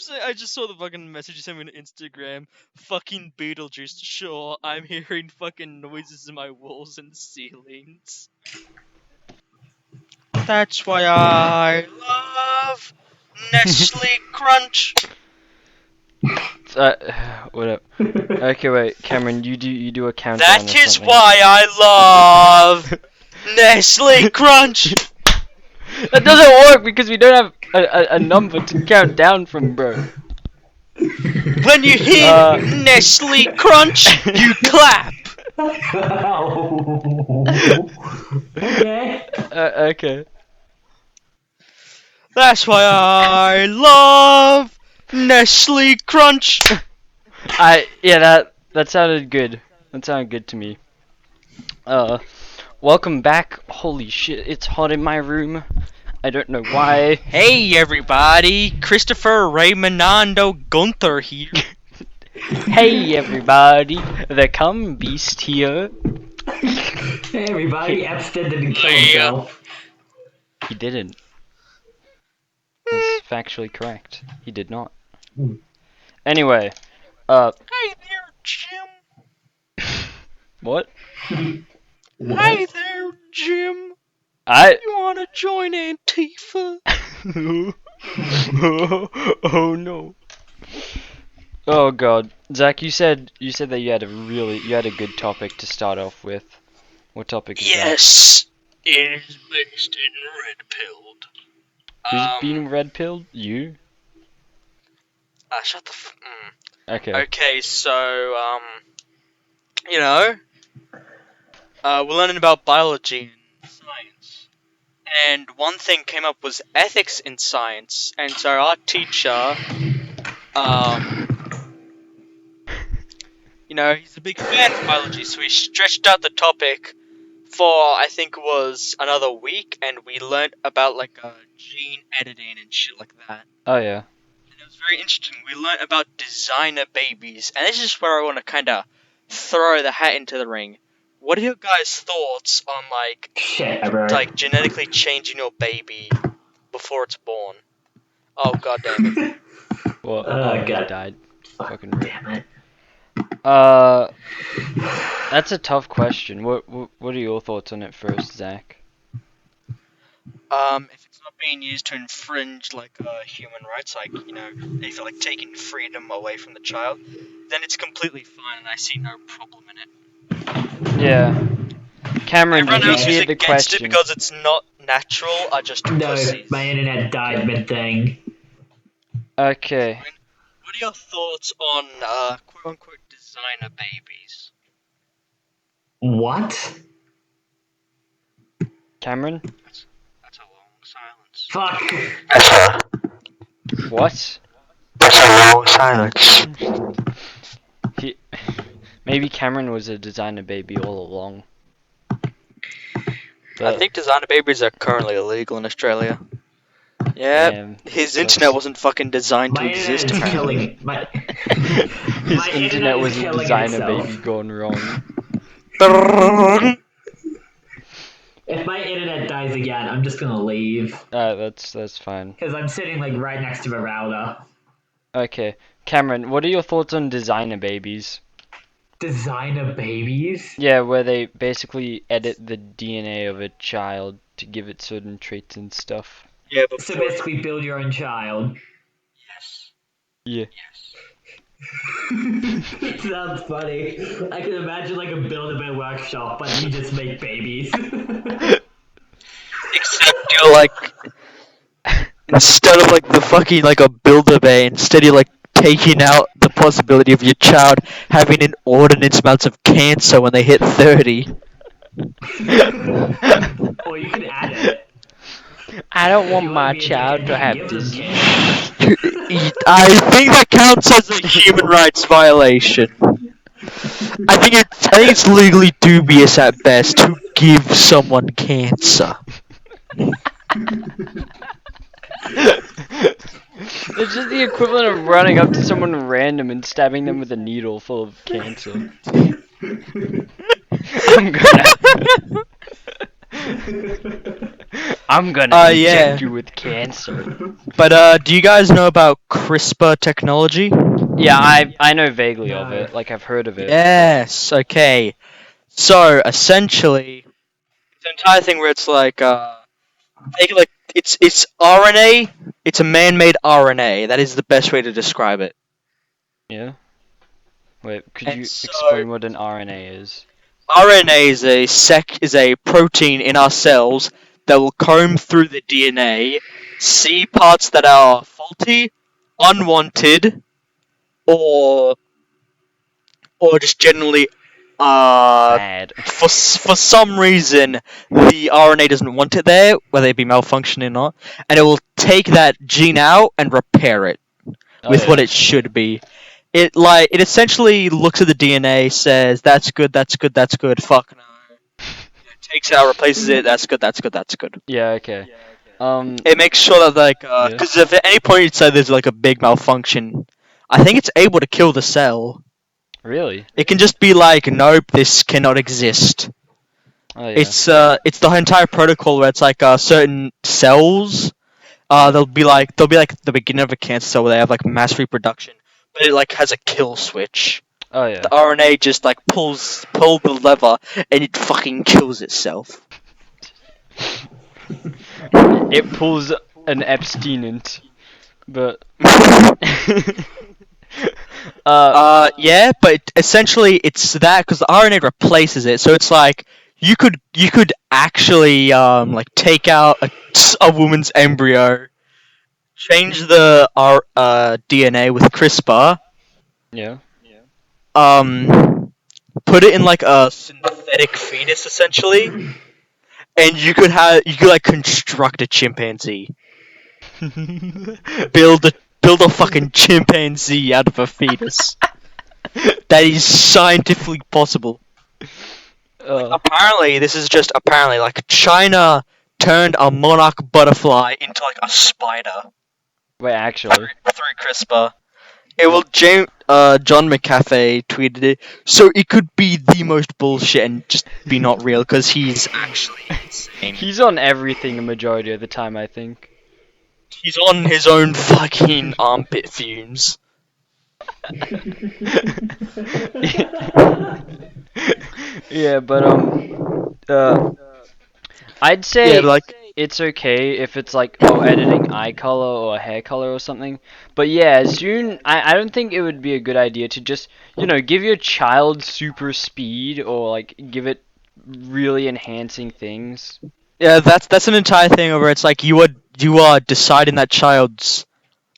saying, I just saw the fucking message you sent me on Instagram. Fucking Beetlejuice. Sure, I'm hearing fucking noises in my walls and ceilings. That's why I love Nestle Crunch. What up? Okay, wait, Cameron, you do a countdown. That is why I love Nestle Crunch. That doesn't work because we don't have a number to count down from, bro. When you hear Nestle Crunch, you clap. Okay. Okay. That's why I love Nestle Crunch. Yeah, that sounded good. That sounded good to me. Welcome back. Holy shit, it's hot in my room. I don't know why. Hey everybody, Christopher Raymonando Gunther here. Hey everybody, the cum beast here. Hey everybody, Epstein didn't kill himself. He didn't. That's factually correct. He did not. Anyway, Hey there, Jim. what? Hey there, Jim. I. You wanna join Antifa? Oh no. Oh god, Zach, you said that you had a good topic to start off with. What topic is Yes, it is based in red pilled. that? Who's being red pilled? You? Shut the Okay. Okay, so, you know, we're learning about biology and science. And one thing came up was ethics in science. And so our teacher, you know, he's a big fan of biology, so he stretched out the topic for, I think it was another week, and we learnt about, like, gene editing and shit like that. Oh yeah. And it was very interesting. We learnt about designer babies, and this is where I want to kind of throw the hat into the ring. What are your guys' thoughts on, like genetically changing your baby before it's born? Oh, god damn it. Well, Oh, he God. died. Fucking rip. Damn it. That's a tough question. What are your thoughts on it first, Zach? If it's not being used to infringe, like, human rights, like, you know, if you're, like, taking freedom away from the child, then it's completely fine, and I see no problem in it. Yeah. Cameron, Everyone did you else who's hear the against question? it because it's not natural are just No, pussies. my internet died mid-thing. Okay. What are your thoughts on, quote-unquote designer babies? What? Cameron? That's a long silence. Fuck. What? That's a long silence. Maybe Cameron was a designer baby all along. I think designer babies are currently illegal in Australia. Yeah, Damn, his that's- internet wasn't fucking designed to My internet exist. is apparently. killing. His My internet was is a killing designer itself. baby gone wrong. If my internet dies again, I'm just gonna leave. That's fine. Because I'm sitting, like, right next to a router. Okay, Cameron, what are your thoughts on designer babies? Designer babies? Yeah, where they basically edit the DNA of a child to give it certain traits and stuff. Yeah, but So basically build your own child. yes. Yeah. It sounds funny. I can imagine, like, a Build-A-Bear workshop, but you just make babies. Except you're like, instead of like the fucking like a Build-A-Bear, instead you're like taking out the possibility of your child having inordinate amounts of cancer when they hit 30. Or you can add it. I don't If want you my wanna be a child dickhead, to you can have give them disease. cancer. I think that counts as a human rights violation. I think it's legally dubious at best to give someone cancer. It's just the equivalent of running up to someone random and stabbing them with a needle full of cancer. I'm gonna I'm gonna yeah. inject you with cancer. But do you guys know about CRISPR technology? Yeah, I know vaguely of it. Like I've heard of it. Yes. Okay. So essentially, it's an entire thing where it's like it's RNA. It's a man-made RNA. That is the best way to describe it. Yeah. Wait, could And you so- explain what an RNA is? RNA is a protein in our cells that will comb through the DNA, see parts that are faulty, unwanted, or just generally Bad. for some reason the RNA doesn't want it there, whether it be malfunctioning or not, and it will take that gene out and repair it with what it should be. It essentially looks at the DNA, says that's good, fuck no. It takes it out, replaces it, that's good. Yeah. Okay. It makes sure that because if at any point you'd say there's like a big malfunction, I think it's able to kill the cell. Really? It can just be like, nope, this cannot exist. Oh yeah. It's the entire protocol where it's like certain cells. They'll be like the beginning of a cancer cell where they have like mass reproduction, but it like has a kill switch. Oh yeah. The RNA just like pull the lever and it fucking kills itself. It pulls an abstinent, but Yeah, but essentially it's that because the RNA replaces it, so it's like you could actually like take out a woman's embryo, change the DNA with CRISPR, yeah. put it in like a synthetic fetus essentially, and you could like construct a chimpanzee, build a fucking chimpanzee out of a fetus. That is scientifically possible. Apparently, like China turned a monarch butterfly into like a spider Wait, actually. through CRISPR. John McAfee tweeted it, so it could be the most bullshit and just be not real because he's actually insane. He's on everything a majority of the time, I think. He's on his own fucking armpit fumes. Yeah, but I'd say Yeah, like it's okay if it's like editing eye color or hair color or something. But yeah, I don't think it would be a good idea to just give your child super speed or like give it really enhancing things. yeah, that's an entire thing where it's like you are deciding that child's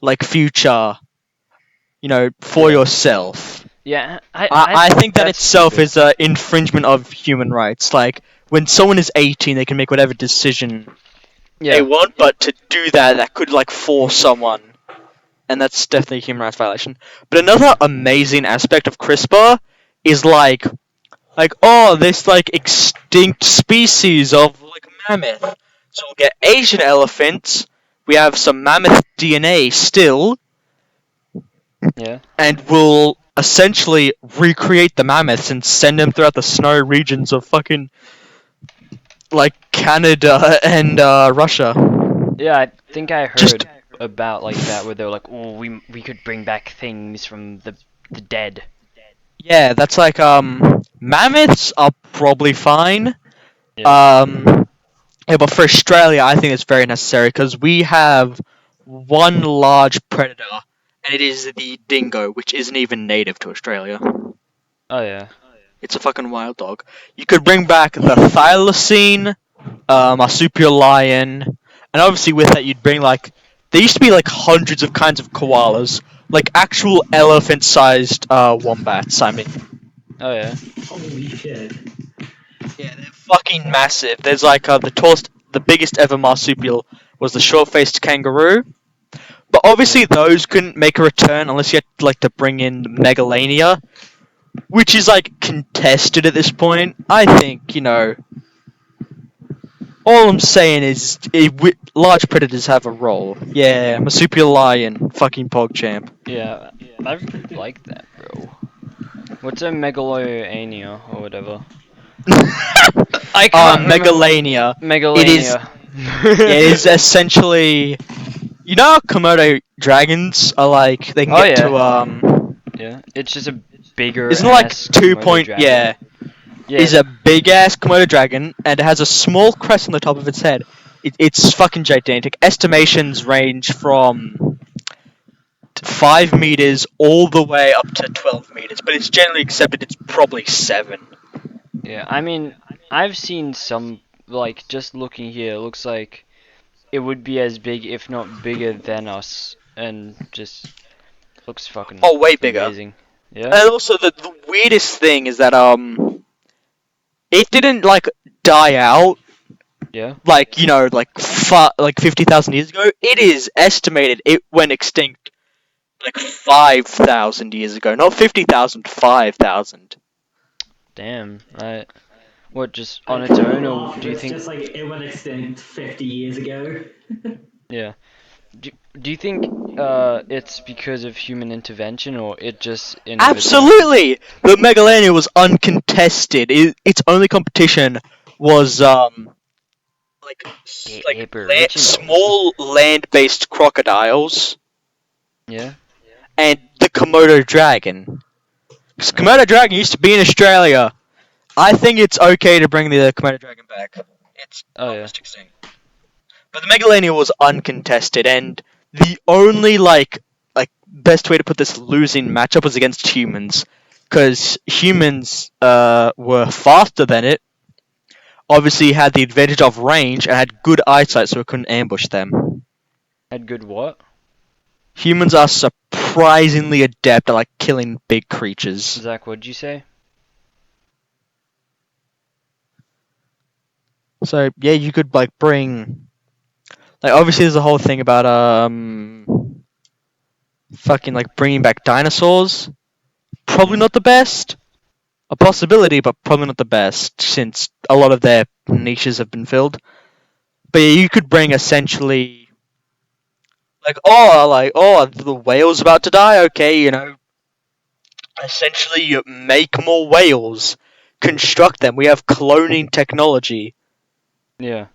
like future, for yourself. Yeah, I think that that's itself stupid. is an infringement of human rights. Like, when someone is 18, they can make whatever decision they want, but to do that could, like, force someone. And that's definitely a human rights violation. But another amazing aspect of CRISPR is, like, this, like, extinct species of, like, mammoth. So we'll get Asian elephants, we have some mammoth DNA still, Yeah. and we'll essentially recreate the mammoths and send them throughout the snow regions of fucking like Canada and Russia. Yeah, I think I heard about like that where they were like, oh, we could bring back things from the dead. Yeah, that's like mammoths are probably fine. Yeah. Yeah, but for Australia, I think it's very necessary because we have one large predator, and it is the dingo, which isn't even native to Australia. Oh yeah. It's a fucking wild dog. You could bring back the thylacine, marsupial lion, and obviously with that you'd bring like there used to be like hundreds of kinds of koalas, like actual elephant-sized wombats. I mean, Oh yeah. Holy shit. yeah, they're fucking massive. There's like the biggest ever marsupial was the short-faced kangaroo, but obviously those couldn't make a return unless you had like to bring in megalania, which is like contested at this point. I think all I'm saying is large predators have a role. Yeah, marsupial lion, fucking PogChamp. Yeah. I like that, bro. What's a megaloania or whatever? I can't remember. Megalania. Megalania. It is essentially, you know how Komodo dragons are like, they can get to Yeah, it's just a bigger. Isn't it like ass 2 Komodo point? dragon. Yeah, Yeah. is a big ass Komodo dragon, and it has a small crest on the top of its head. It's fucking gigantic. Estimations range from 5 meters all the way up to 12 meters, but it's generally accepted it's probably 7. Yeah, I mean, I've seen some, like, just looking here, it looks like it would be as big, if not bigger than us, and just looks fucking Oh, way bigger. amazing. Yeah? And also, the weirdest thing is that it didn't like die out. Yeah? Like, you know, like 50,000 years ago. It is estimated it went extinct like 5,000 years ago, not 50,000, 5,000. Damn. What, just on its own, or do you It's think... just like it went extinct 50 years ago. Yeah. Do you think it's because of human intervention, or it just... Absolutely! The Megalania was uncontested. Its only competition was, small land-based crocodiles. Yeah? And the Komodo dragon. Because Komodo dragon used to be in Australia. I think it's okay to bring the Komodo dragon back. It's almost extinct. But the Megalania was uncontested, and the only best way to put this losing matchup was against humans, because humans were faster than it. Obviously, had the advantage of range and had good eyesight, so it couldn't ambush them. Had good what? Humans are surprisingly adept at killing big creatures. Zach, what'd you say? So yeah, you could bring, obviously there's a whole thing about bringing back dinosaurs. Probably not the best. A possibility, but probably not the best, since a lot of their niches have been filled. But yeah, you could bring essentially the whale's about to die, okay, essentially you make more whales, construct them. We have cloning technology. Yeah.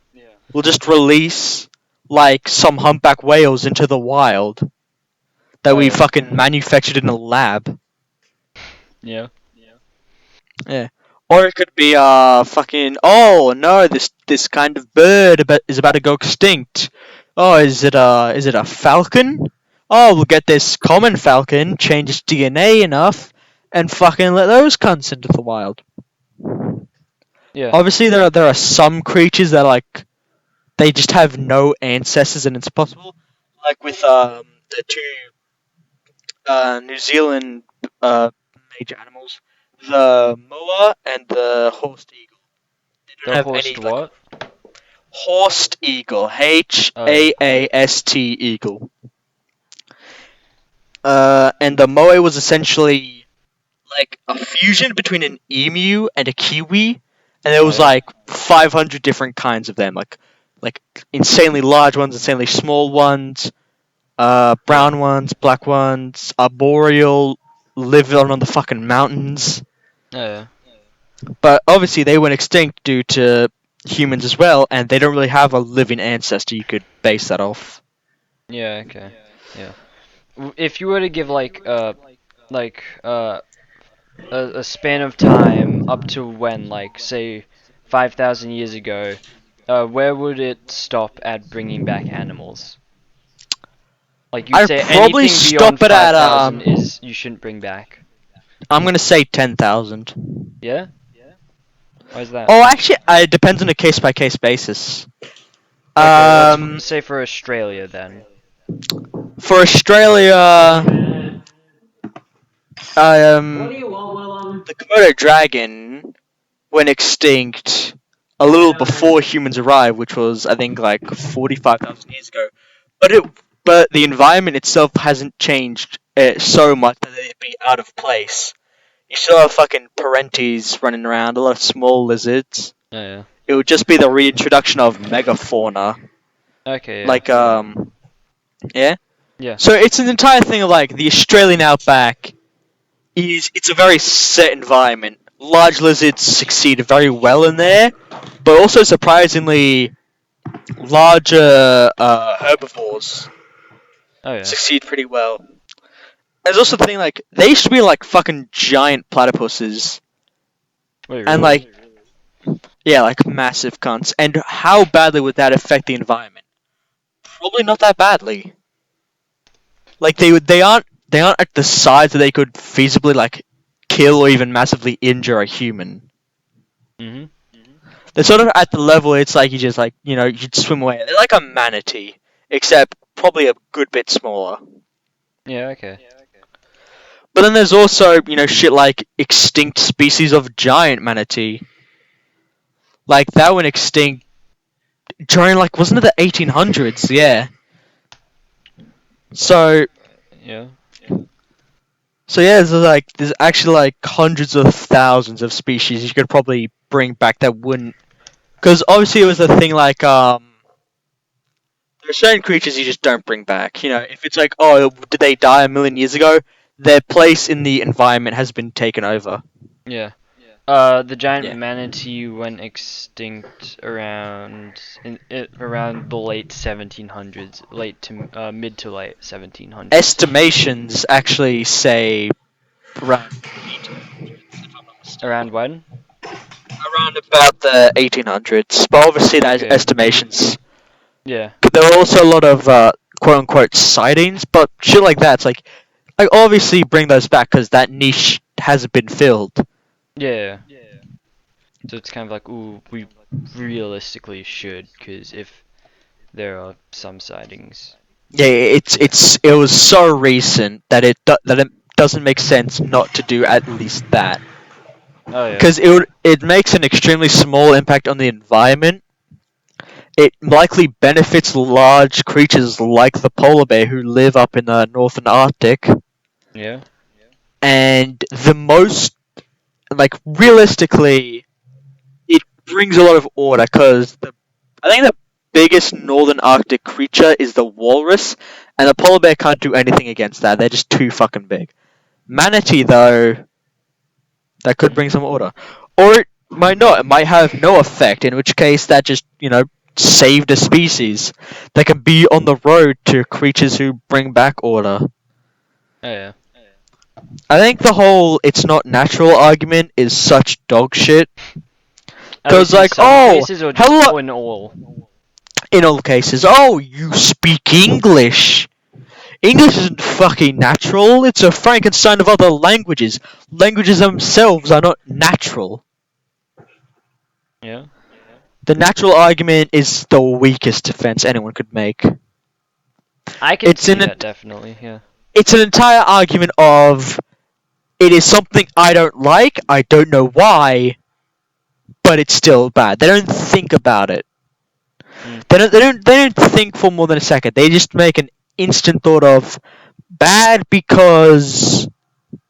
We'll just release some humpback whales into the wild that we fucking manufactured in a lab. Yeah. Yeah. Or it could be oh no, this kind of bird is about to go extinct. Oh, is it a falcon? Oh, we'll get this common falcon, change its DNA enough, and fucking let those cunts into the wild. Yeah. Obviously, there are some creatures that they just have no ancestors, and it's possible. Like with the two New Zealand major animals, the moa and the horsed eagle. They don't have any what? Horsed eagle, Haast eagle. And the moa was essentially a fusion between an emu and a kiwi, and there was 500 different kinds of them, like insanely large ones, insanely small ones, brown ones, black ones, arboreal, live on the fucking mountains. Oh, yeah. But obviously they went extinct due to humans as well, and they don't really have a living ancestor you could base that off. Yeah, okay. Yeah. If you were to give a span of time up to when, say 5,000 years ago, where would it stop at bringing back animals? You say probably anything beyond stop it at 5,000 is you shouldn't bring back. I'm gonna say 10,000. Yeah? Why is that? Oh, actually, it depends on a case-by-case basis. Okay, let's say for Australia then. For Australia, What do you want, Willem? the Komodo dragon went extinct a little before humans arrived, which was, I think, 45,000 years ago. But the environment itself hasn't changed so much that it'd be out of place. You still have fucking parentes running around, a lot of small lizards. Oh, yeah. It would just be the reintroduction of megafauna. Okay, yeah. Yeah? Yeah. So it's an entire thing of the Australian outback it's a very set environment. Large lizards succeed very well in there, but also surprisingly, larger herbivores Oh yeah. succeed pretty well. There's also the thing, like, they used to be like fucking giant platypuses. Wait, And really? like, yeah, like massive cunts. And how badly would that affect the environment? Probably not that badly. Like they aren't at the size that they could feasibly like kill or even massively injure a human. Mhm. They're sort of at the level it's like you just like you'd swim away. They're like a manatee, except probably a good bit smaller. Yeah. Okay. But then there's also shit like extinct species of giant manatee. Like that went extinct during like wasn't it the 1800s? Yeah. So Yeah. yeah, there's actually like hundreds of thousands of species you could probably bring back that wouldn't, because obviously it was a thing like there are certain creatures you just don't bring back. If it's like, oh, did they die a million years ago? Their place in the environment has been taken over. Yeah. The giant Yeah. manatee went extinct around around the late 1700s, mid to late 1700s. Estimations actually say around Around when? around about the 1800s, but obviously that's Okay. estimations. Yeah. There are also a lot of quote unquote sightings, but shit like that. It's like obviously bring those back because that niche hasn't been filled. Yeah. So it's kind of like, ooh, we realistically should, because if there are some sightings. Yeah, it was so recent that it doesn't make sense not to do at least that, Oh yeah. because it makes an extremely small impact on the environment. It likely benefits large creatures like the polar bear who live up in the northern Arctic, Yeah. and the most realistically, it brings a lot of order because I think the biggest northern Arctic creature is the walrus, and the polar bear can't do anything against that. They're just too fucking big. Manatee, though, that could bring some order. Or it might not. It might have no effect, in which case that just, saved a species that can be on the road to creatures who bring back order. Oh yeah. I think the whole it's not natural argument is such dog shit. Because, like, oh, cases or hello. just in all? In all cases, oh, you speak English. English isn't fucking natural. It's a Frankenstein of other languages. Languages themselves are not natural. Yeah. The natural argument is the weakest defense anyone could make. I can It's see in a- that definitely. Yeah. It's an entire argument of it is something I don't like, I don't know why, but it's still bad. They don't think about it. Mm. They don't think for more than a second. They just make an instant thought of bad because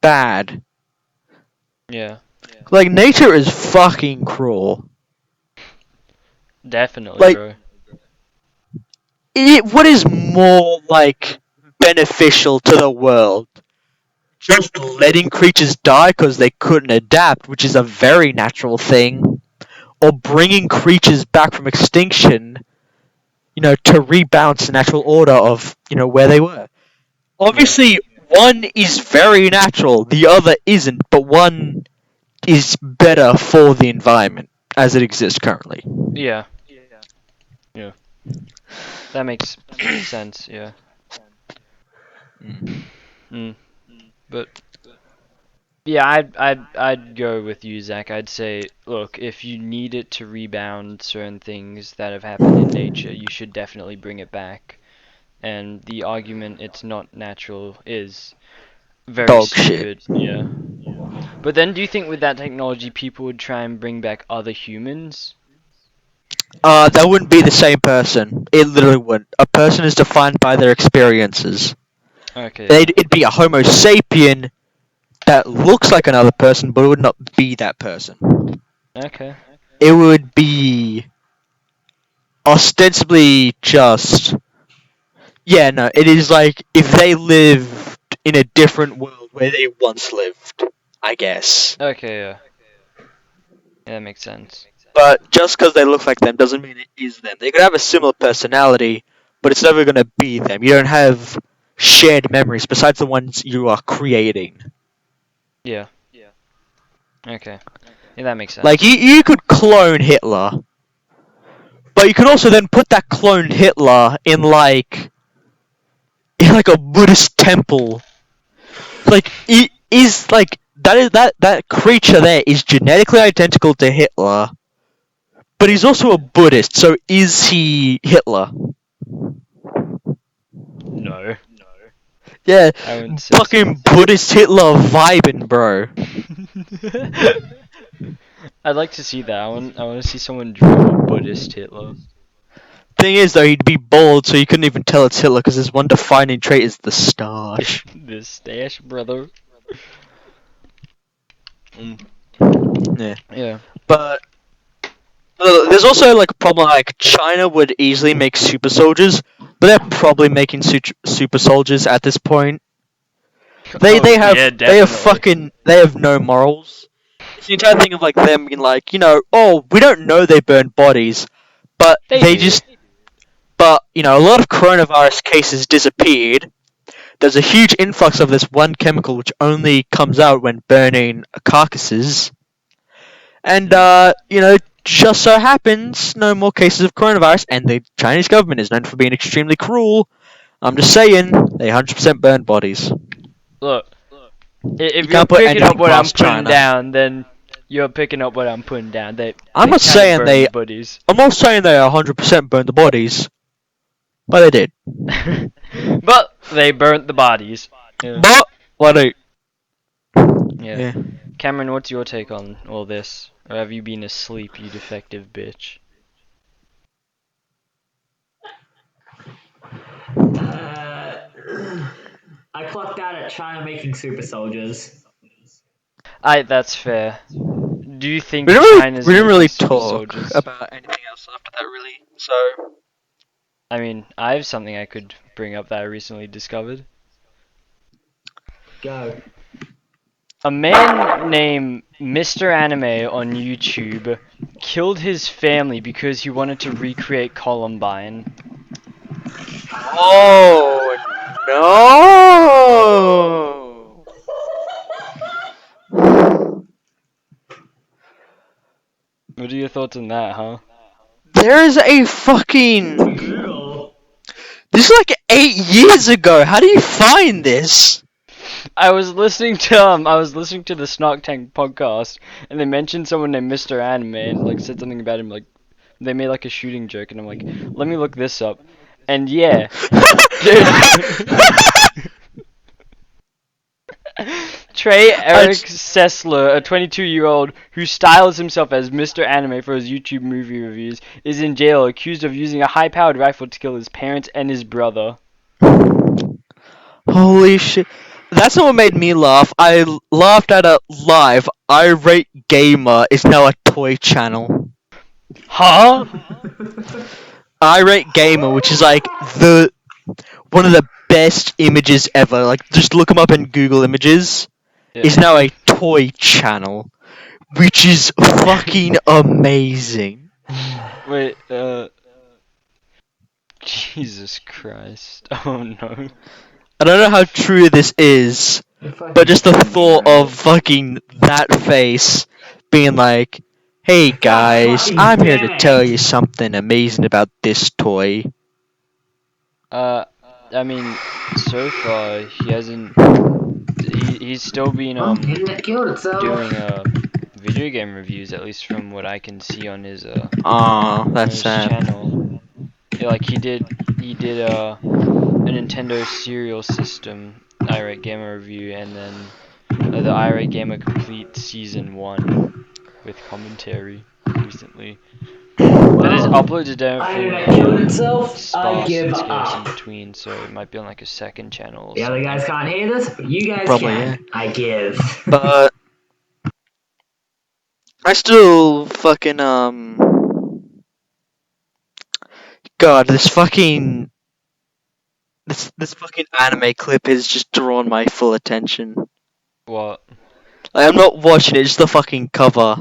bad. Yeah. Like, nature is fucking cruel. Definitely, Like- bro. What is more, beneficial to the world? Just letting creatures die because they couldn't adapt, which is a very natural thing, or bringing creatures back from extinction, to rebalance the natural order of, where they were. Obviously, one is very natural, the other isn't, but one is better for the environment as it exists currently. Yeah. Yeah. That makes sense. Yeah. Mm. But yeah, I'd go with you, Zach. I'd say, look, if you need it to rebound certain things that have happened in nature, you should definitely bring it back. And the argument it's not natural is very Dog shit. stupid. Yeah. But then, do you think with that technology, people would try and bring back other humans? That wouldn't be the same person. It literally wouldn't. A person is defined by their experiences. Okay. It'd be a Homo sapien that looks like another person, but it would not be that person. Okay. It would be ostensibly just... Yeah, no, it is like if they lived in a different world where they once lived, I guess. Okay. Yeah. Yeah, that makes sense. But just because they look like them doesn't mean it is them. They could have a similar personality, but it's never gonna be them. You don't have shared memories besides the ones you are creating. Yeah. Okay. Yeah, that makes sense. Like you could clone Hitler, but you could also then put that cloned Hitler in like a Buddhist temple. Like it is like that creature there is genetically identical to Hitler, but he's also a Buddhist. So is he Hitler? No. Yeah, I wouldn't say fucking Buddhist Hitler vibing, bro. I'd like to see that. I want to see someone draw a Buddhist Hitler. Thing is, though, he'd be bald, so you couldn't even tell it's Hitler because his one defining trait is the stash. The stash, brother. Yeah. Yeah. But there's also like a problem. Like China would easily make super soldiers, but they're probably making super soldiers at this point. They have no morals. It's the entire thing of like them being like, oh, we don't know they burn bodies, but but a lot of coronavirus cases disappeared. There's a huge influx of this one chemical which only comes out when burning carcasses. And, just so happens, no more cases of coronavirus, and the Chinese government is known for being extremely cruel. I'm just saying, they 100% burn bodies. Look, if you're picking up what I'm putting down, then you're picking up what I'm putting down. I'm not saying they 100% burn the bodies, but they did. But they burnt the bodies. Yeah. But what they? Yeah. Cameron, what's your take on all this? Or have you been asleep, you defective bitch? I clocked out at China making super soldiers. That's fair. Do you think we China's didn't really super talk soldiers? about anything else after that, really? So. I mean, I have something I could bring up that I recently discovered. Go. A man named Mr. Anime on YouTube killed his family because he wanted to recreate Columbine. Oh no! What are your thoughts on that, huh? There is a fucking. Google. This is like 8 years ago. How do you find this? I was listening to the Snark Tank podcast, and they mentioned someone named Mr. Anime, and like said something about him, like they made like a shooting joke, and I'm like, let me look this up, and yeah, Trey Eric Sessler, a 22-year-old who styles himself as Mr. Anime for his YouTube movie reviews, is in jail accused of using a high-powered rifle to kill his parents and his brother. Holy shit. That's not what made me laugh. I laughed at a live. Irate Gamer is now a toy channel. Huh? Irate Gamer, which is like one of the best images ever. Like, just look them up in Google Images. Yeah. Is now a toy channel, which is fucking amazing. Wait, Jesus Christ. Oh no. I don't know how true this is, but just the thought of fucking that face being like, hey guys, I'm here to tell you something amazing about this toy. I mean, so far, he hasn't... He's still been, doing, video game reviews, at least from what I can see on his, that's sad. Channel. Yeah, like, he did, a Nintendo Serial System Irate Gamer review, and then the Irate Gamer Complete Season 1 with commentary recently. But his uploads don't sparse and scarce in between, so it might be on like a second channel. The other guys can't hear this, but you guys probably can. Yeah. I give. But I still fucking God, this fucking anime clip has just drawn my full attention. What? Like, I'm not watching it, just the fucking cover.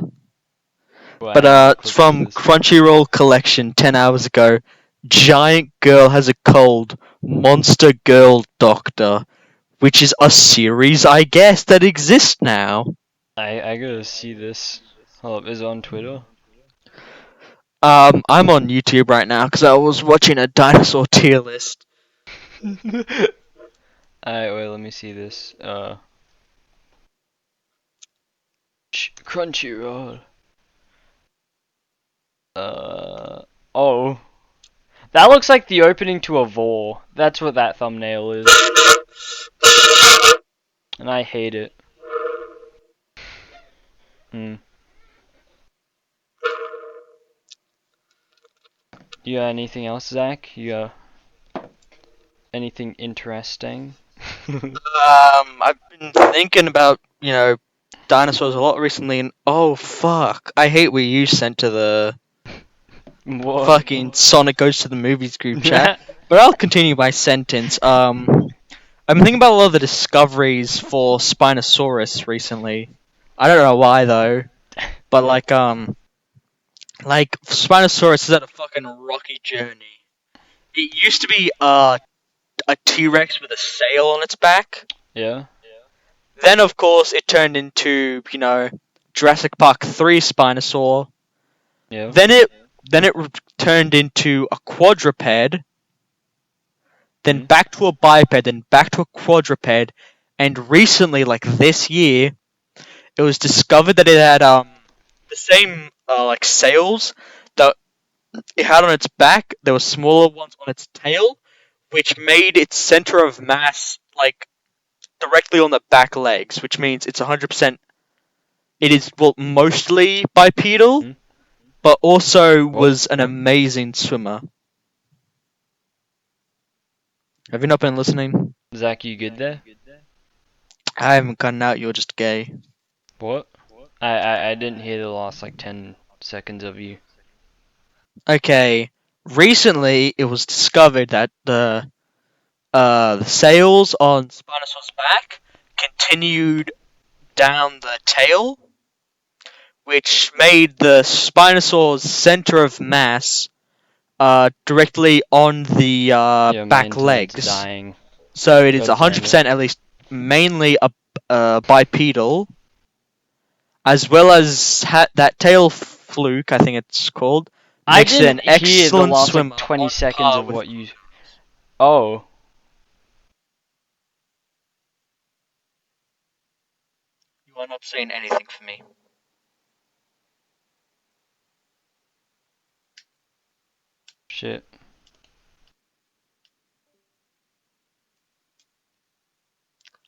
Well, But hang on, it's click from this. Crunchyroll Collection 10 hours ago. Giant girl has a cold. Monster Girl Doctor. Which is a series, I guess, that exists now. I gotta see this. Hold up, is it on Twitter? I'm on YouTube right now because I was watching a dinosaur tier list. Alright, wait, let me see this. Crunchyroll. Oh. That looks like the opening to a rawr. That's what that thumbnail is. And I hate it. Do you got anything else, Zach? You got anything interesting? I've been thinking about, dinosaurs a lot recently, and oh fuck, I hate what you sent to the What? fucking Sonic Goes to the Movies group chat. But I'll continue my sentence. I've been thinking about a lot of the discoveries for Spinosaurus recently. I don't know why though, but like Spinosaurus is at a fucking rocky journey. It used to be a T-Rex with a sail on its back. Yeah. Then, of course, it turned into, Jurassic Park 3 Spinosaur. Yeah. Then it turned into a quadruped. Then back to a biped. Then back to a quadruped. And recently, like this year, it was discovered that it had the same sails that it had on its back. There were smaller ones on its tail, which made its center of mass directly on the back legs, which means it's 100%. It is mostly bipedal, but also was an amazing swimmer. Have you not been listening? Zach, you good there? I haven't gotten out. You're just gay. What? I didn't hear the last 10 seconds of you. Okay. Recently, it was discovered that the sails on Spinosaurus' back continued down the tail, which made the Spinosaur's center of mass directly on the back legs. Dying. So it is 100% at least mainly a bipedal, as well as that tail fluke, I think it's called. I Makes it didn't an excellent hear the last swimmer. 20 seconds of what you... Oh. You are not saying anything for me. Shit.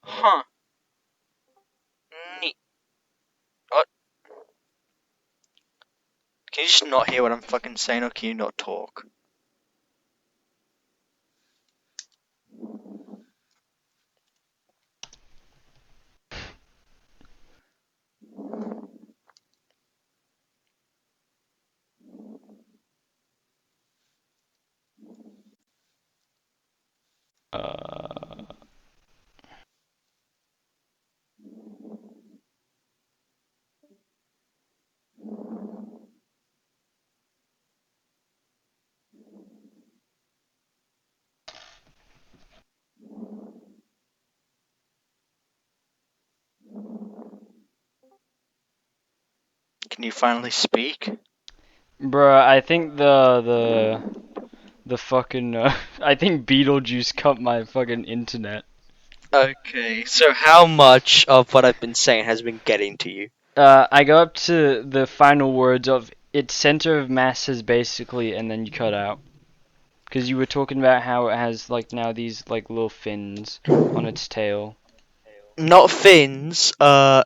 Huh. Neat. What? Can you just not hear what I'm fucking saying, or can you not talk? Can you finally speak? Bruh, I think the fucking, I think Beetlejuice cut my fucking internet. Okay, so how much of what I've been saying has been getting to you? I go up to the final words of its center of mass is basically, and then you cut out. Because you were talking about how it has, now these, little fins on its tail. Not fins,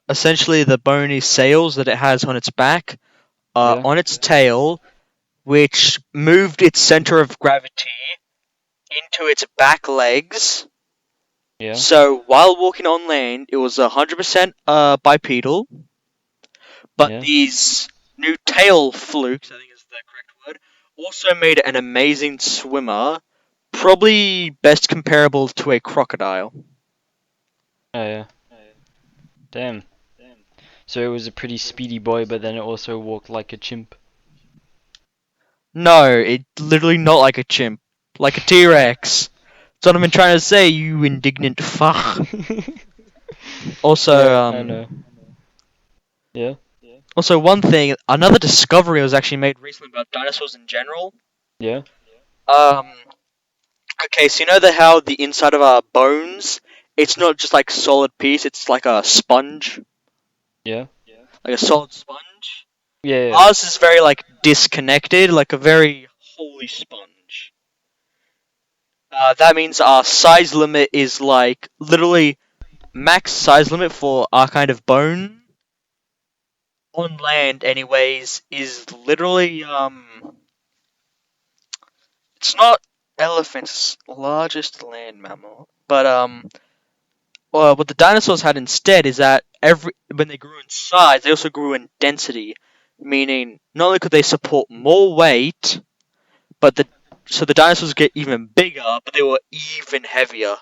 essentially the bony sails that it has on its back, on its tail, which moved its center of gravity into its back legs. Yeah. So while walking on land, it was 100% bipedal. But these new tail flukes, I think is the correct word, also made it an amazing swimmer, probably best comparable to a crocodile. Oh yeah. Damn. So it was a pretty speedy boy, but then it also walked like a chimp. No, it literally not like a chimp, like a T-Rex. That's what I've been trying to say, you indignant fuck. Also, Yeah, I know. Yeah. Also, one thing, another discovery was actually made recently about dinosaurs in general. Yeah. Um, okay, so you know how the inside of our bones, it's not just like solid piece, it's like a sponge, Yeah. like a solid sponge. Yeah. Yeah. Ours is very like disconnected, like a very holy sponge. That means our size limit is like literally max size limit for our kind of bone on land, anyways, is literally it's not elephant's largest land mammal, but what the dinosaurs had instead is that when they grew in size, they also grew in density, meaning not only could they support more weight, but the dinosaurs get even bigger, but they were even heavier,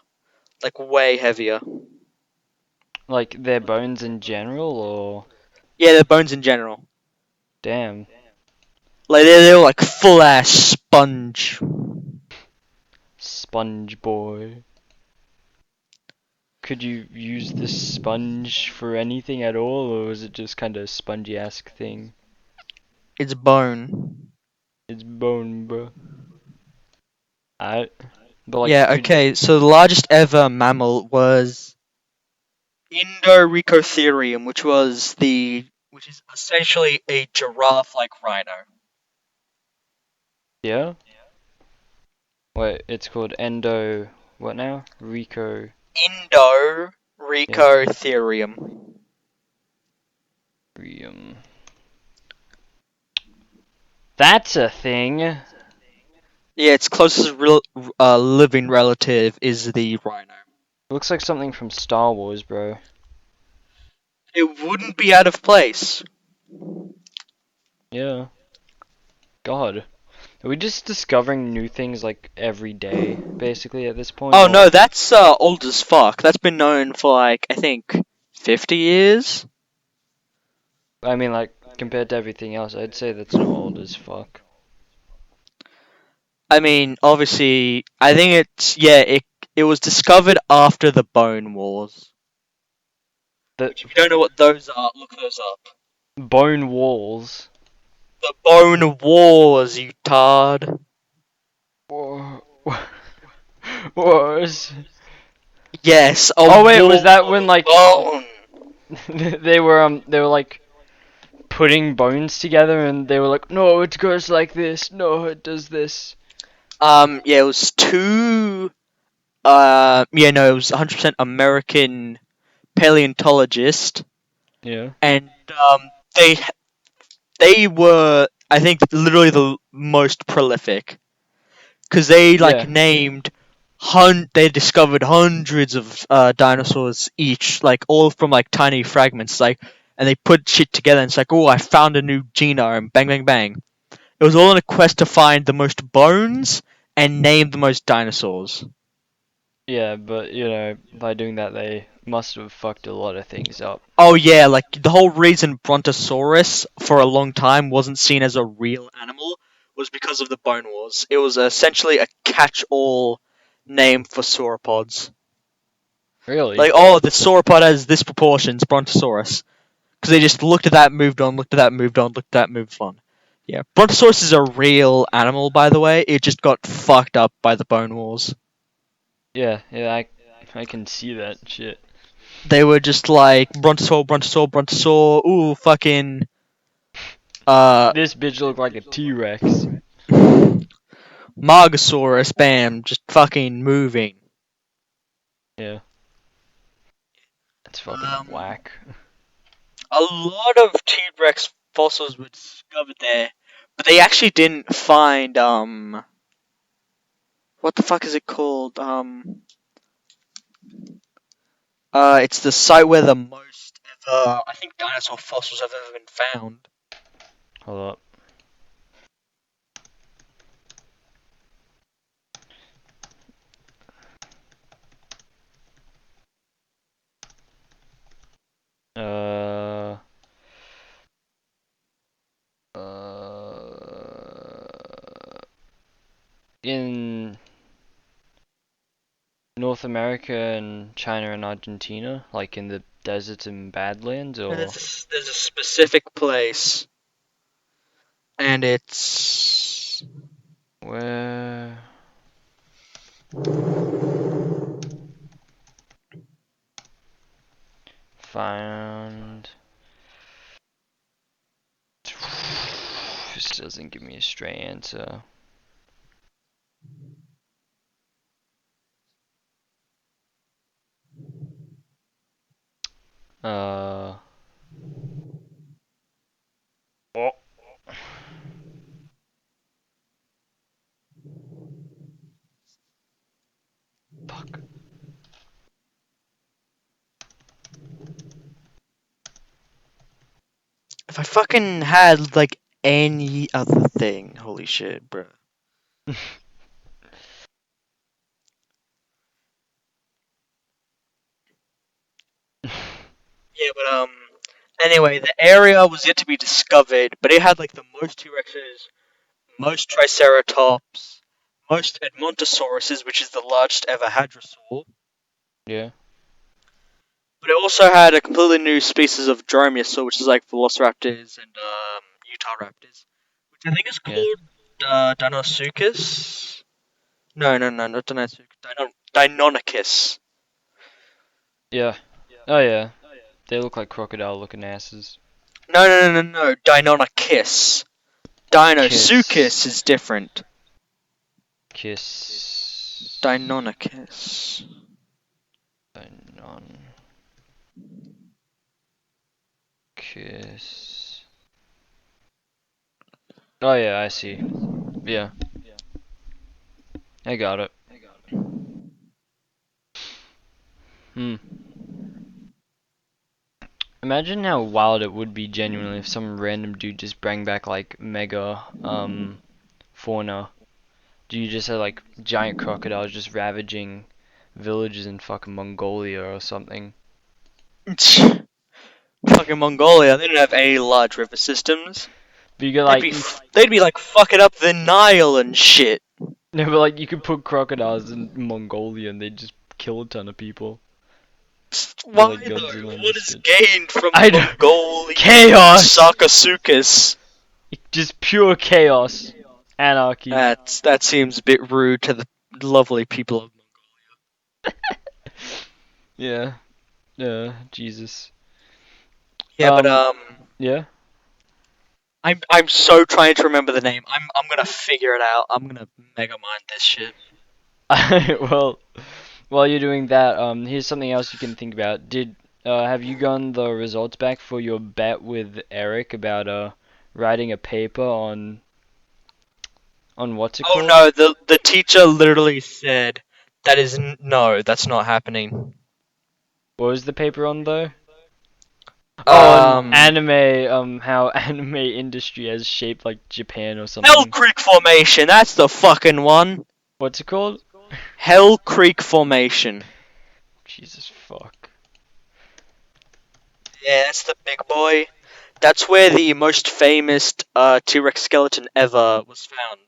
like way heavier. Like their bones in general, or Yeah, their bones in general, damn. like they were like full ass sponge. Sponge boy. Could you use this sponge for anything at all, or was it just kind of spongy-esque thing? It's bone. It's bone, bro. I. But like, Yeah, could okay. So the largest ever mammal was Indorhynchotherium, which is essentially a giraffe-like rhino. yeah? Wait, it's called endo. What now? Rico. Yeah. Indorhynchotherium. Rium. That's a thing. Yeah, its closest living relative is the rhino. Looks like something from Star Wars, bro. It wouldn't be out of place. Yeah. God. Are we just discovering new things like every day, basically, at this point? Oh Or no, that's old as fuck. That's been known for like I think 50 years. I mean, like, compared to everything else, I'd say that's not old as fuck. I mean, obviously, I think it was discovered after the Bone Wars. The Which, if you don't know what those are, look those up. bone walls. The Bone Wars, you tard. Wha- Wars. Yes. A Oh wait, wall was that when like bone? they were like putting bones together and they were like, no, it goes like this, no, it does this. Yeah, it was two. It was 100% American paleontologist, Yeah. and they they were, I think, literally the most prolific because they like Yeah. named they discovered hundreds of dinosaurs each, like all from like tiny fragments, like, and they put shit together and it's like, oh, I found a new genome, bang bang bang. It was all in a quest to find the most bones and name the most dinosaurs. Yeah, but you know, by doing that they must have fucked a lot of things up. Oh yeah, like the whole reason Brontosaurus for a long time wasn't seen as a real animal was because of the Bone Wars. It was essentially a catch-all name for sauropods. Really? Like, oh, the sauropod has this proportions, Brontosaurus. Because they just looked at that, moved on, looked at that, moved on, looked at that, moved on. Yeah, Brontosaurus is a real animal, by the way. It just got fucked up by the Bone Wars. Yeah, I can see that shit. They were just like, Brontosaur, Brontosaur, Brontosaur, ooh, fucking, This bitch looked like a T-Rex. Margosaurus, bam, just fucking moving. Yeah. That's fucking Um, whack. a lot of T-Rex fossils were discovered there, but they actually didn't find, what the fuck is it called? It's the site where the most ever, I think, dinosaur fossils have ever been found. Hold up. in North America and China and Argentina, like in the deserts and Badlands, or There's a specific place, and it's where? Found. This doesn't give me a straight answer. Oh. Fuck. if I fucking had like any other thing, holy shit, bro. Yeah, but anyway, the area was yet to be discovered, but it had like the most T-Rexes, most Triceratops, most Edmontosauruses, which is the largest ever hadrosaur. Yeah. But it also had a completely new species of dromaeosaur, which is like velociraptors and Utah raptors, which I think is called Dinosuchus. No, not Dinosuchus. Deinonychus. Yeah. Oh yeah. They look like crocodile-looking asses. No. Deinonychus. Dinosuchus is different. Kiss. Deinonychus. Kiss. Oh yeah, I see. Yeah. I got it. Imagine how wild it would be genuinely if some random dude just bring back like mega fauna. Do you just have like giant crocodiles just ravaging villages in fucking Mongolia or something? Fucking Mongolia, they don't have any large river systems. But you get like they'd be like fucking up the Nile and shit. no, but like you could put crocodiles in Mongolia and they'd just kill a ton of people. Why like though? Godzilla What is understood. gained from I don't- Mongolia? Chaos! Sakasukas. Just pure chaos, anarchy. That seems a bit rude to the lovely people of Yeah. Yeah. Jesus. Mongolia. Yeah, but Yeah. I'm so trying to remember the name. I'm gonna figure it out. I'm gonna mega mind this shit. Well, while you're doing that, here's something else you can think about. Have you gotten the results back for your bet with Eric about writing a paper on what's it Oh called? no, the teacher literally said that is no, that's not happening. What was the paper on though? On Anime, how anime industry has shaped like Japan or something. Hell Creek Formation, that's the fucking one. What's it called? Hell Creek Formation. Jesus fuck. Yeah, that's the big boy. That's where the most famous T-Rex skeleton ever was found,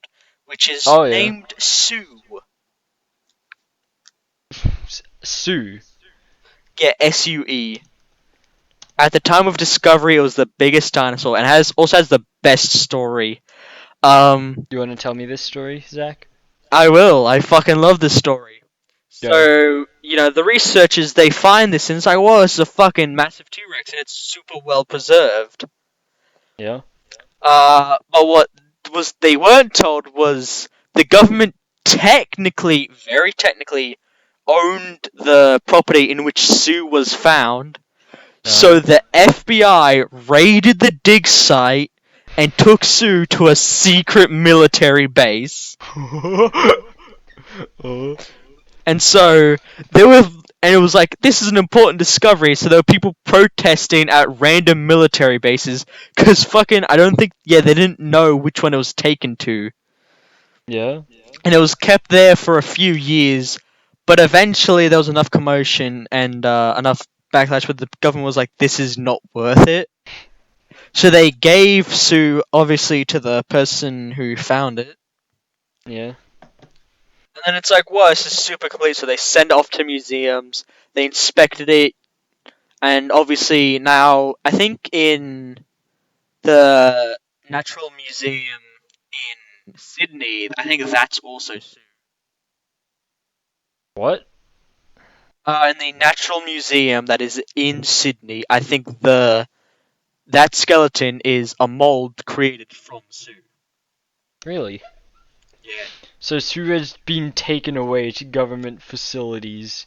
which is named Sue. Sue. Yeah, S-U-E. At the time of discovery, it was the biggest dinosaur, and also has the best story. You want to tell me this story, Zach? I will. I fucking love this story. So, the researchers, they find this, and it's like, whoa, this is a fucking massive T-Rex, and it's super well preserved. Yeah. But what they weren't told was the government very technically, owned the property in which Sue was found. So the FBI raided the dig site and took Sue to a secret military base. And so it was like, this is an important discovery, so there were people protesting at random military bases, because they didn't know which one it was taken to. Yeah. And it was kept there for a few years, but eventually there was enough commotion and enough backlash where the government was like, this is not worth it. So they gave Sue, obviously, to the person who found it. Yeah. And it's like, wow, this is super complete. So they send it off to museums. They inspected it, and obviously now I think in the Natural Museum in Sydney, I think that's also sued. What? In the Natural Museum that is in Sydney, I think that skeleton is a mold created from Sue. Really? Yeah. So Sue has been taken away to government facilities,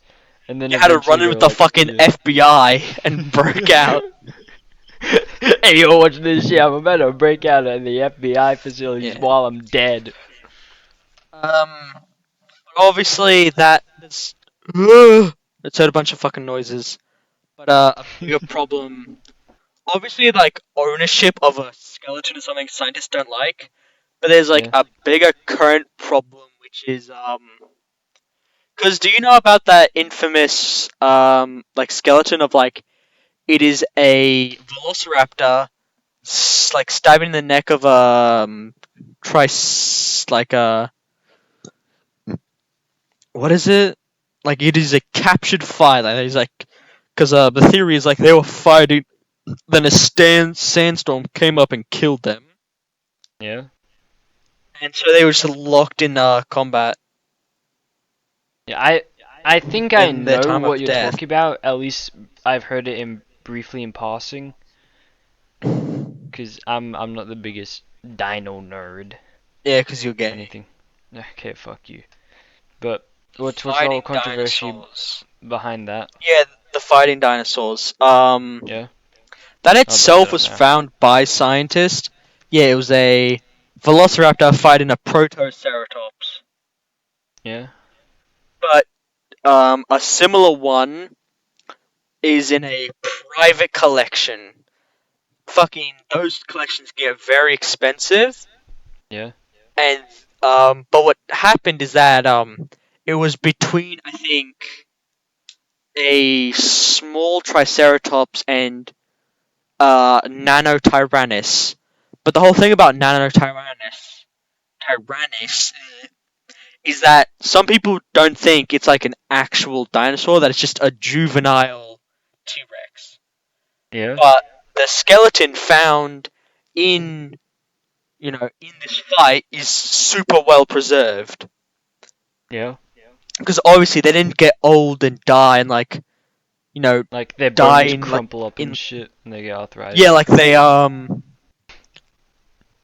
and then You had to run in eventually with they're the fucking yeah. FBI and broke out. Hey, yo, watch this shit. I'm about to break out of the FBI facilities Yeah. while I'm dead. Obviously let's heard a bunch of fucking noises. But a bigger problem, obviously, like ownership of a skeleton is something scientists don't like. But there's like Yeah. a bigger current problem, which is because do you know about that infamous like skeleton of like it is a velociraptor like stabbing the neck of a like a what is it? Like it is a captured fight. Like he's like because the theory is like they were fighting, then a sandstorm came up and killed them, Yeah. and so they were just locked in combat Yeah, I think I in their know time what of you're death. talking about. At least I've heard it briefly in passing. Cause I'm not the biggest dino nerd. Yeah, because you're Or gay. anything. Okay, fuck you. But what's the Fighting whole controversy dinosaurs. behind that? Yeah, the fighting dinosaurs. Yeah. That I'll look that itself up was now. found by scientists. Yeah, it was a velociraptor fighting a protoceratops. Yeah. But a similar one is in a private collection. Fucking those collections get very expensive. Yeah. And but what happened is that it was between I think a small triceratops and Nanotyrannus. But the whole thing about Tyrannus is that some people don't think it's like an actual dinosaur, that it's just a juvenile T-Rex. Yeah. But the skeleton found in in this fight is super well preserved. Yeah. Because obviously they didn't get old and die and like Like their die bones in crumple up and in shit, and they get arthritis. yeah, like they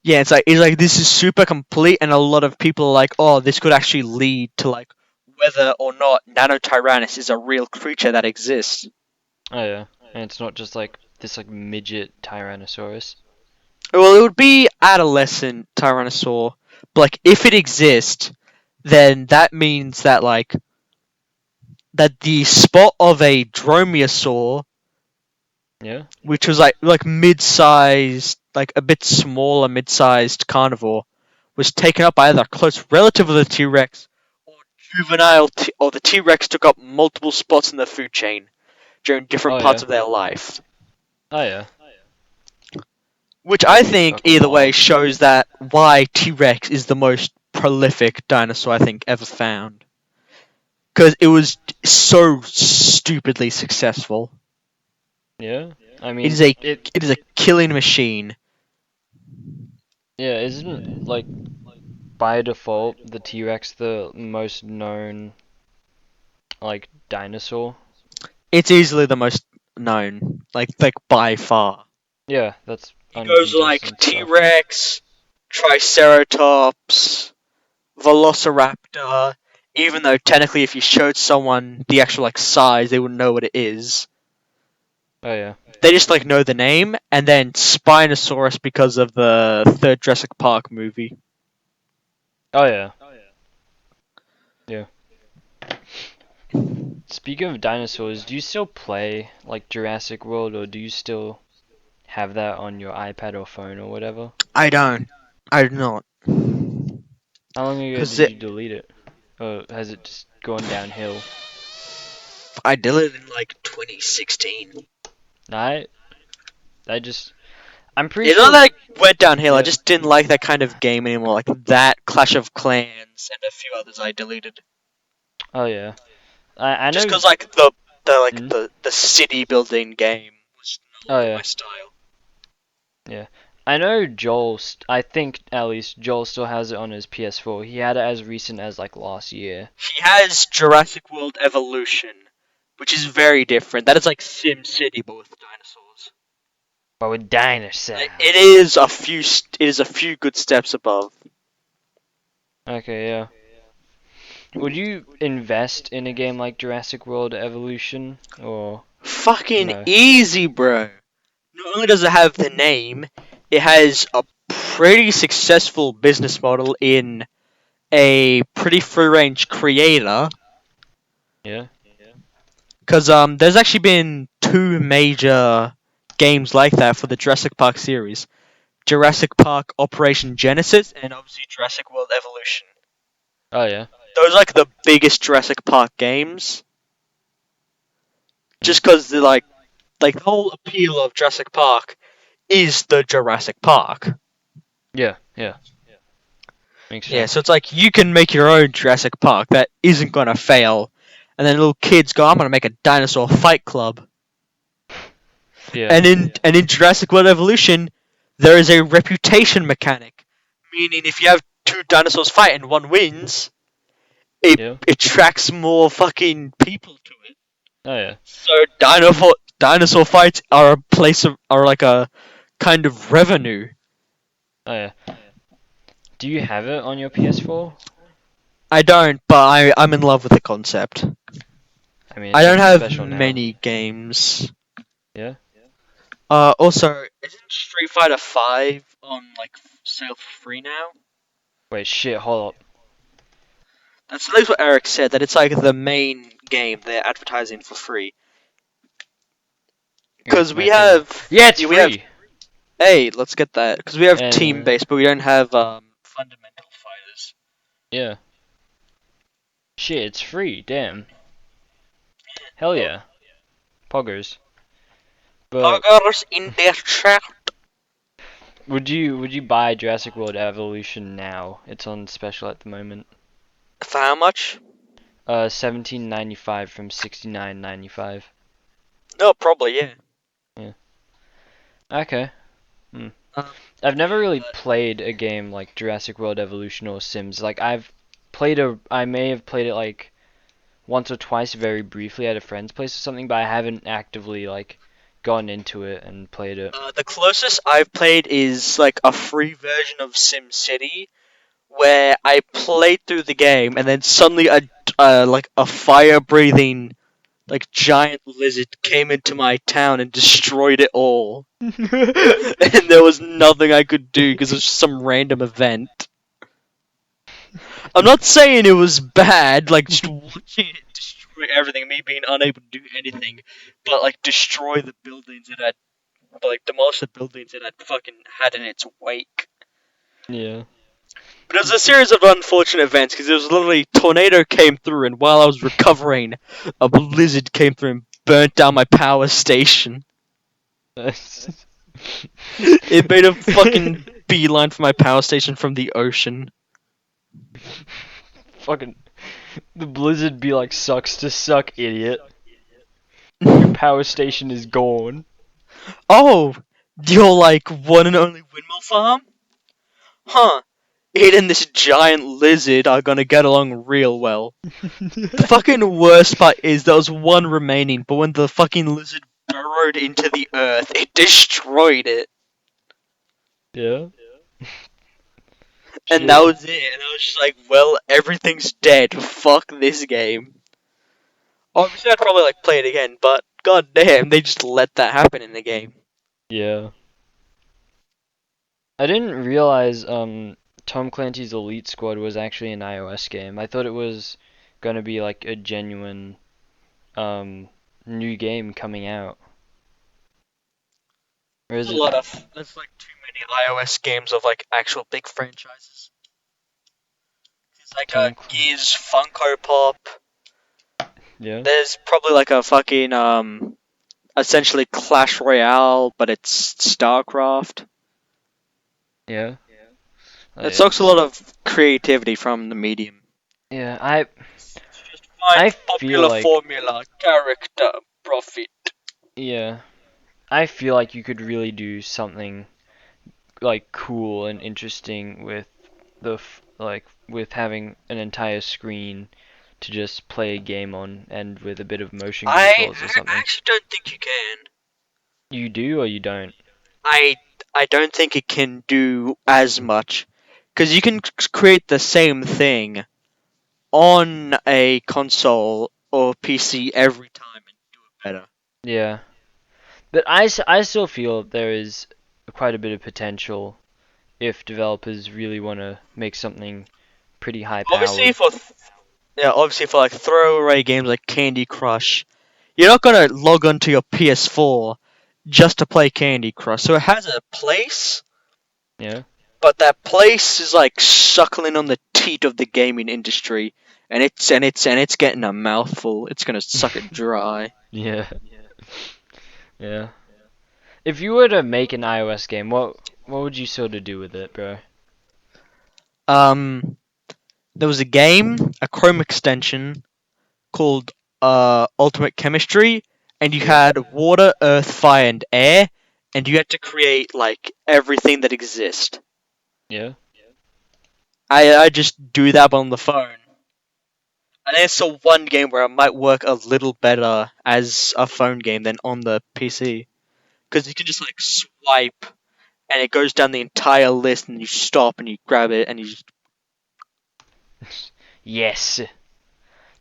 yeah, it's like this is super complete, and a lot of people are like, oh, this could actually lead to like whether or not Nanotyrannus is a real creature that exists. Oh yeah. And it's not just like this like midget Tyrannosaurus. Well, it would be adolescent Tyrannosaur, but like if it exists, then that means that like that the spot of a dromaeosaur, Yeah. which was like mid-sized, like a bit smaller, mid-sized carnivore, was taken up by either a close relative of the T-Rex or or the T-Rex took up multiple spots in the food chain during different Oh, parts yeah. of their life. Oh yeah. Which I That'd be think fucking either way wild. shows that why T-Rex is the most prolific dinosaur I think ever found. Because it was so stupidly successful. Yeah. I mean, It is a killing machine. yeah, isn't like by default the T-Rex the most known like dinosaur? It's easily the most known, like by far. Yeah, that's It goes like uncontested stuff. T-Rex, Triceratops, Velociraptor. Even though technically, if you showed someone the actual like size, they wouldn't know what it is. Oh yeah. They just like know the name, and then Spinosaurus because of the third Jurassic Park movie. Oh yeah. Yeah. Speaking of dinosaurs, do you still play like Jurassic World, or do you still have that on your iPad or phone or whatever? I don't. I do not. How long ago 'Cause did you delete it? Or has it just gone downhill? I did it in like 2016. I just I'm pretty You sure. know that went downhill. I Yeah. just didn't like that kind of game anymore. Like that, Clash of Clans, and a few others I deleted. Oh yeah. I know. Just because like Hmm? the city building game was no Oh longer yeah. my style. Yeah. I know Joel. I think at least Joel still has it on his PS4. He had it as recent as like last year. He has Jurassic World Evolution, which is very different. That is like Sim City, but with dinosaurs. But with dinosaurs. It is a few. It is a few good steps above. Okay, yeah. Would you invest in a game like Jurassic World Evolution or Fucking no? easy, bro. Not only does it have the name, it has a pretty successful business model in a pretty free-range creator. Yeah. Because there's actually been two major games like that for the Jurassic Park series: Jurassic Park Operation Genesis, and obviously Jurassic World Evolution. Oh yeah. Those are like the biggest Jurassic Park games, just because they're like the whole appeal of Jurassic Park is the Jurassic Park. Yeah. Yeah. Makes sense. Yeah, so it's like you can make your own Jurassic Park that isn't gonna fail, and then little kids go, "I'm gonna make a dinosaur fight club." Yeah. And in Jurassic World Evolution, there is a reputation mechanic, meaning if you have two dinosaurs fight and one wins, it Yeah. attracts more fucking people to it. Oh yeah. So dinosaur fights are are like a kind of revenue. Oh yeah. Do you have it on your PS4? I don't, but I'm in love with the concept. I mean, I it's don't something have special now. many games. Yeah. Also, isn't Street Fighter 5 on like sale for free now? Wait, shit. Hold up. That's at least what Eric said. That it's like the main game they're advertising for free. Because we have Yeah, it's yeah, free. we have. Hey, let's get that. Because we have And- team based, but we don't have fundamental fighters. Yeah. Shit, it's free. Damn. Hell yeah. Poggers. But Poggers in their chat. would you buy Jurassic World Evolution now? It's on special at the moment. For how much? $17.95 from $69.95. No, probably yeah. Okay. I've never really played a game like Jurassic World Evolution or Sims. Like I may have played it like once or twice very briefly at a friend's place or something, but I haven't actively like gone into it and played it. The closest I've played is like a free version of SimCity, where I played through the game and then suddenly a fire breathing like giant lizard came into my town and destroyed it all. And there was nothing I could do because it was just some random event. I'm not saying it was bad, like just watching it destroy everything, me being unable to do anything, but like destroy the buildings it had, like demolish the buildings it had fucking had in its wake. Yeah. But it was a series of unfortunate events because it was literally tornado came through, and while I was recovering, a blizzard came through and burnt down my power station. It made a fucking beeline for my power station from the ocean. Fucking the blizzard be like sucks to suck, idiot. Your power station is gone. Oh, you're like one and only windmill farm? Huh. It and this giant lizard are gonna get along real well. The fucking worst part is there was one remaining, but when the fucking lizard burrowed into the earth, it destroyed it. Yeah. And that was it. And I was just like, well, everything's dead. Fuck this game. Obviously, I'd probably like play it again, but goddamn, they just let that happen in the game. Yeah. I didn't realize Tom Clancy's Elite Squad was actually an iOS game. I thought it was gonna be like a genuine new game coming out. Or is There's it? a lot of there's like too many iOS games of like actual big franchises. It's like Tom Gears, Funko Pop. Yeah. There's probably like a fucking essentially Clash Royale, but it's StarCraft. Yeah. It sucks a lot of creativity from the medium. Yeah, Just find I feel popular like formula, character, profit. yeah, I feel like you could really do something like cool and interesting with with having an entire screen to just play a game on, and with a bit of motion controls or I something. actually don't think you can. You do or you don't? I I don't think it can do as much, because you can create the same thing on a console or PC every time and do it better. Yeah. But I still feel there is quite a bit of potential if developers really want to make something pretty high Obviously powered. obviously for like throwaway games like Candy Crush, you're not gonna log onto your PS4 just to play Candy Crush. So it has a place, Yeah. but that place is like suckling on the teat of the gaming industry, and it's getting a mouthful. It's gonna suck it dry. Yeah. Yeah. If you were to make an iOS game, what would you sort of do with it, bro? Um, there was a game, a Chrome extension called Ultimate Chemistry, and you had water, earth, fire, and air, and you had to create like everything that exists. Yeah. I just do that on the phone. And then it's the one game where it might work a little better as a phone game than on the PC. Because you can just like swipe and it goes down the entire list and you stop and you grab it and you just... Yes.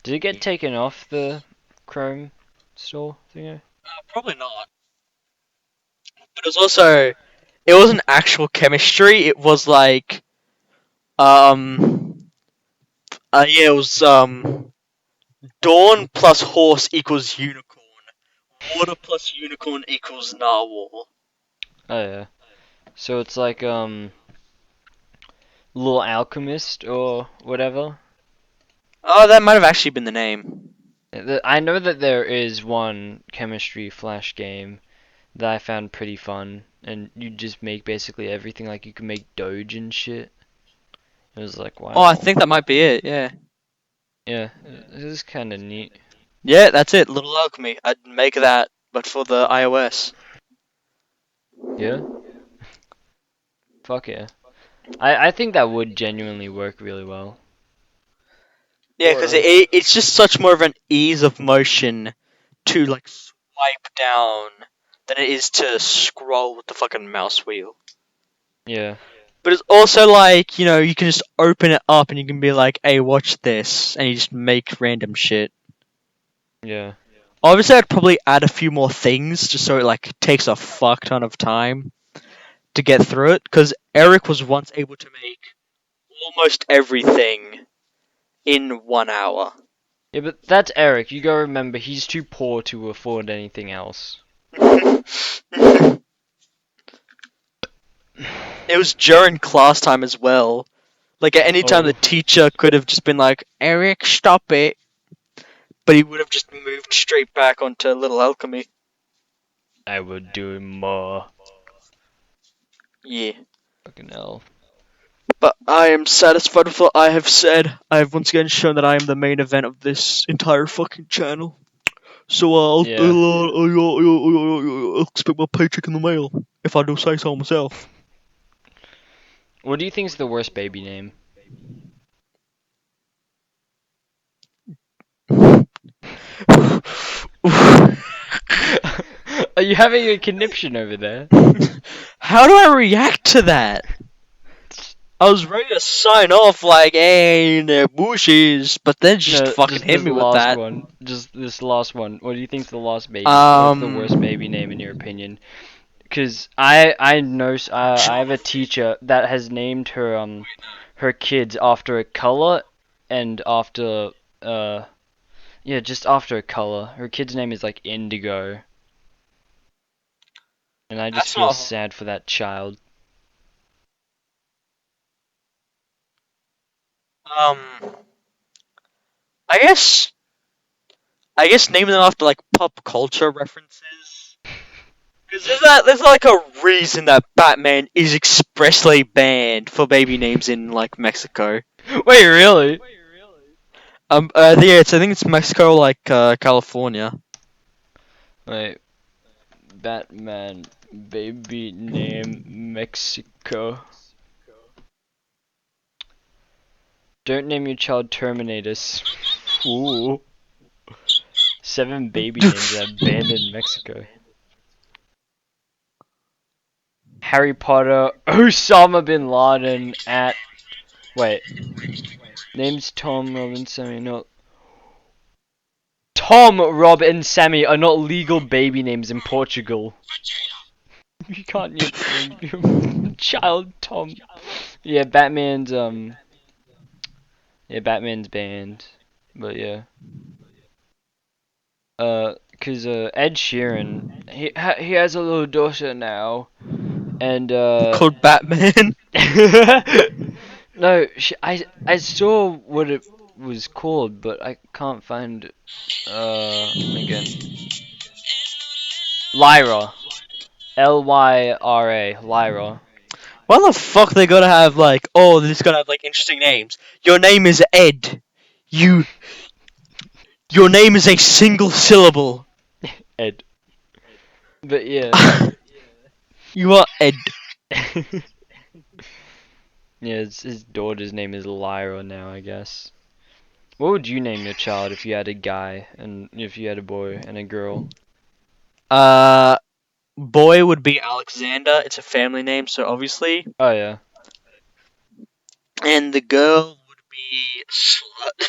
Did it get taken off the Chrome store thingo? Probably not. But it was also... It wasn't actual chemistry, it was like... it was, Dawn plus horse equals unicorn. Water plus unicorn equals narwhal. Oh yeah. So it's like Little Alchemist or whatever. Oh, that might have actually been the name. I know that there is one chemistry flash game that I found pretty fun, and you just make basically everything. Like you can make Doge and shit. It was like wow. Oh, I think that might be it, yeah. Yeah, it is kind of neat. Yeah, that's it, Little Alchemy. I'd make that, but for the iOS. Yeah. Fuck yeah. I think that would genuinely work really well. Yeah, because it's just such more of an ease of motion to, like, swipe down than it is to scroll with the fucking mouse wheel. Yeah. But it's also like, you know, you can just open it up and you can be like, hey, watch this, and you just make random shit. Yeah. Obviously, I'd probably add a few more things just so it, like, takes a fuck ton of time to get through it, because Eric was once able to make almost everything in 1 hour. Yeah, but that's Eric. You gotta remember, he's too poor to afford anything else. It was during class time as well. Like, at any time, the teacher could have just been like, Eric, stop it. But he would have just moved straight back onto Little Alchemy. I would do more. Yeah. Fucking hell. But I am satisfied with what I have said. I have once again shown that I am the main event of this entire fucking channel. So I'll expect my paycheck in the mail, if I do say so myself. What do you think is the worst baby name? Are you having a conniption over there? How do I react to that? I was ready to sign off like, hey, they're bushies, but then just fucking hit me with that. Just this last one. What do you think's the last baby? What's the worst baby name in your opinion? Because I know I have a teacher that has named her her kids after a color and after just after a color. Her kid's name is like Indigo. And I just feel sad for that child. I guess naming them after like pop culture references Because there's like a reason that Batman is expressly banned for baby names in like Mexico. Wait, really? Yeah, I think it's Mexico, like California. Wait, Batman baby name Mexico. Don't name your child Terminatus. Ooh. 7 baby names are banned in Mexico. Harry Potter, Osama bin Laden at... Wait. Names Tom, Rob, and Sammy, not... Tom, Rob, and Sammy are not legal baby names in Portugal. You can't name your child Tom. Yeah, Batman's banned. But yeah. Cause Ed Sheeran, he has a little daughter now, and Called Batman. no, I saw what it was called, but I can't find it. Again, Lyra, Lyra, Lyra. Why the fuck they gotta have like? Oh, they just gotta have like interesting names. Your name is Ed. Your name is a single syllable. Ed. But yeah. You are Ed. Yeah, his daughter's name is Lyra now, I guess. What would you name your child if you had a guy and if you had a boy and a girl? Boy would be Alexander. It's a family name, so obviously. Oh yeah. And the girl would be Slut.